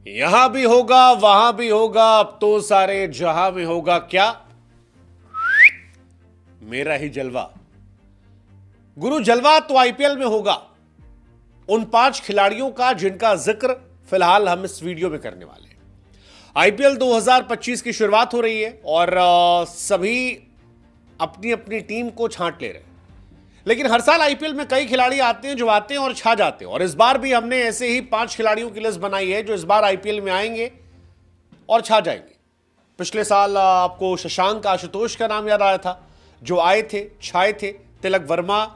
यहां भी होगा वहां भी होगा, अब तो सारे जहां में होगा क्या? मेरा ही जलवा। गुरु जलवा तो आईपीएल में होगा उन 5 खिलाड़ियों का जिनका जिक्र फिलहाल हम इस वीडियो में करने वाले हैं। आईपीएल 2025 की शुरुआत हो रही है और सभी अपनी अपनी टीम को छांट ले रहे हैं। लेकिन हर साल आईपीएल में कई खिलाड़ी आते हैं जो आते हैं और छा जाते हैं, और इस बार भी हमने ऐसे ही 5 खिलाड़ियों की लिस्ट बनाई है जो इस बार आईपीएल में आएंगे और छा जाएंगे। पिछले साल आपको शशांक आशुतोष का नाम याद आया था जो आए थे, छाए थे। तिलक वर्मा,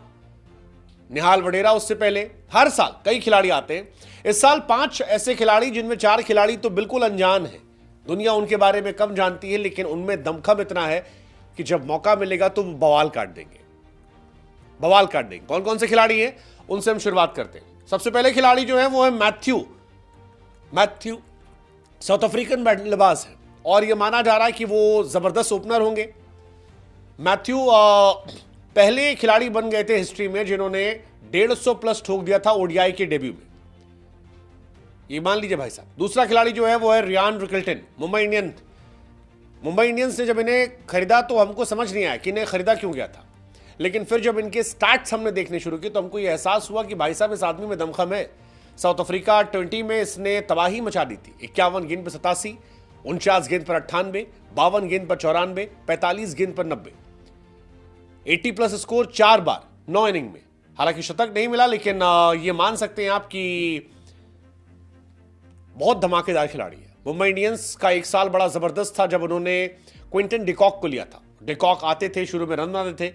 निहाल वडेरा, उससे पहले हर साल कई खिलाड़ी आते हैं। इस साल 5 ऐसे खिलाड़ी जिनमें 4 खिलाड़ी तो बिल्कुल अनजान है, दुनिया उनके बारे में कम जानती है, लेकिन उनमें दमखम इतना है कि जब मौका मिलेगा तो वो बवाल काट देंगे, बवाल काट देंगे। कौन कौन से खिलाड़ी हैं उनसे हम शुरुआत करते हैं। सबसे पहले खिलाड़ी जो है वो है मैथ्यू साउथ अफ्रीकन बल्लेबाज है और यह माना जा रहा है कि वो जबरदस्त ओपनर होंगे। मैथ्यू पहले खिलाड़ी बन गए थे हिस्ट्री में जिन्होंने 150 प्लस ठोक दिया था ओडीआई के डेब्यू में, ये मान लीजिए भाई साहब। दूसरा खिलाड़ी जो है वो है रियान रिकल्टन, मुंबई इंडियंस ने जब इन्हें खरीदा तो हमको समझ नहीं आया कि इन्हें खरीदा क्यों गया था, लेकिन फिर जब इनके स्टैट्स हमने देखने शुरू किए तो हमको यह एहसास हुआ कि भाई साहब इस आदमी में दमखम है। साउथ अफ्रीका 20 में इसने तबाही मचा दी थी। 51 गेंद पर 87, 49 गेंद पर 98, 52 गेंद पर 94, 45 गेंद पर 90, 80 प्लस स्कोर 4 बार 9 इनिंग में। हालांकि शतक नहीं मिला, लेकिन ये मान सकते हैं आप कि बहुत धमाकेदार खिलाड़ी है। मुंबई इंडियंस का एक साल बड़ा जबरदस्त था जब उन्होंने क्विंटन डिकॉक को लिया था। डिकॉक आते थे, शुरू में रन बनाते थे।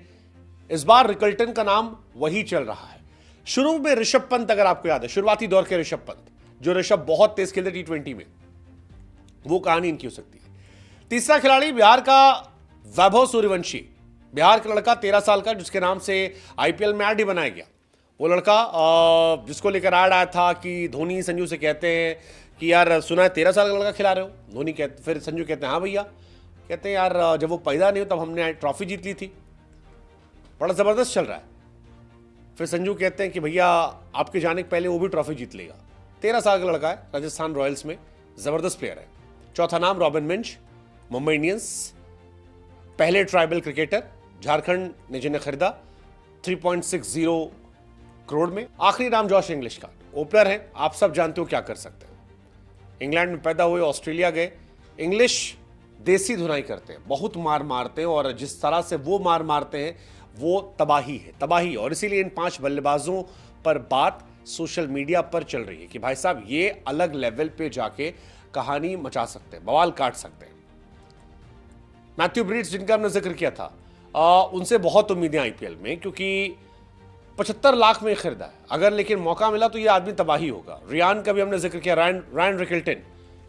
इस बार रिकल्टन का नाम वही चल रहा है। शुरू में ऋषभ पंत, अगर आपको याद है, शुरुआती दौर के ऋषभ पंत, जो ऋषभ बहुत तेज खेलते T20 में, वो कहानी इनकी हो सकती है। तीसरा खिलाड़ी बिहार का वैभव सूर्यवंशी, बिहार का लड़का 13 साल का जिसके नाम से आईपीएल में ऐड ही बनाया गया। वो लड़का जिसको लेकर ऐड आया था कि धोनी संजू से कहते हैं कि यार सुना है 13 साल का लड़का खिला रहे हो। धोनी कहते, फिर संजू कहते हैं हाँ भैया। कहते हैं यार जब वो पैदा नहीं हो तब हमने ट्रॉफी जीत ली थी, बड़ा जबरदस्त चल रहा है। फिर संजू कहते हैं कि भैया आपके जाने के पहले वो भी ट्रॉफी जीत लेगा। 13 साल का लड़का है, राजस्थान रॉयल्स में जबरदस्त प्लेयर है। चौथा नाम रॉबिन मिंच, मुंबई इंडियंस, पहले ट्राइबल क्रिकेटर, झारखंड ने जिन्हें खरीदा 3.60 करोड़ में। आखिरी नाम जॉश इंग्लिश का, ओपनर है, आप सब जानते हो क्या कर सकते हैं। इंग्लैंड में पैदा हुए, ऑस्ट्रेलिया गए। इंग्लिश देसी धुनाई करते हैं, बहुत मार मारते हैं, और जिस तरह से वो मार मारते हैं वो तबाही है, तबाही। और इसीलिए इन 5 बल्लेबाजों पर बात सोशल मीडिया पर चल रही है कि भाई साहब ये अलग लेवल पे जाके कहानी मचा सकते हैं, बवाल काट सकते हैं। मैथ्यू ब्रीड्स जिनका हमने जिक्र किया था, उनसे बहुत उम्मीदें आईपीएल में, क्योंकि 75 लाख में खरीदा है। अगर लेकिन मौका मिला तो ये आदमी तबाही होगा। रियान का भी हमने जिक्र किया, रायन रिकल्टन,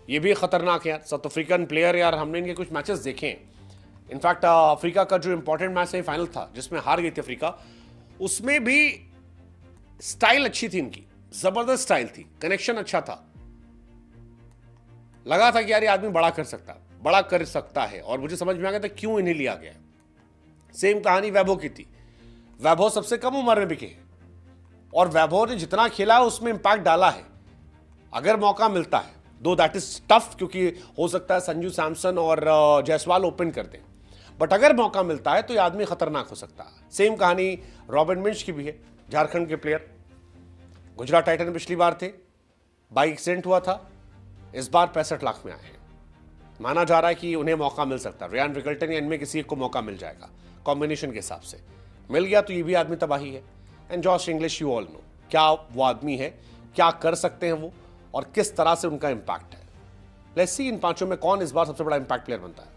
ये भी खतरनाक है यार, साउथ अफ्रीकन प्लेयर यार। हमने इनके कुछ मैचेस देखे हैं। इनफैक्ट अफ्रीका का जो इंपॉर्टेंट मैच सेमीफाइनल था जिसमें हार गई थी अफ्रीका, उसमें भी स्टाइल अच्छी थी इनकी, जबरदस्त स्टाइल थी, कनेक्शन अच्छा था। लगा था कि यार ये आदमी बड़ा कर सकता है, और मुझे समझ में आ गया था क्यों इन्हें लिया गया। सेम कहानी वैभव की थी। वैभव सबसे कम उम्र में बिके हैं और वैभव ने जितना खेला है उसमें इंपैक्ट डाला है। अगर मौका मिलता है, दो दैट इज टफ, क्योंकि हो सकता है संजू सैमसन और जायसवाल ओपन कर दें, बट अगर मौका मिलता है तो ये आदमी खतरनाक हो सकता है। सेम कहानी रॉबिन मिंच की भी है, झारखंड के प्लेयर, गुजरात टाइटन पिछली बार थे, बाइक एक्सीडेंट हुआ था, इस बार 65 लाख में आए हैं। माना जा रहा है कि उन्हें मौका मिल सकता है। रियान रिकल्टन या इनमें किसी एक को मौका मिल जाएगा, कॉम्बिनेशन के हिसाब से मिल गया तो ये भी आदमी तबाही है। And Josh Inglis, you all know क्या वो आदमी है, क्या कर सकते हैं वो, और किस तरह से उनका इंपैक्ट है। लेट्स सी इन 5 में कौन इस बार सबसे बड़ा इंपैक्ट प्लेयर बनता है।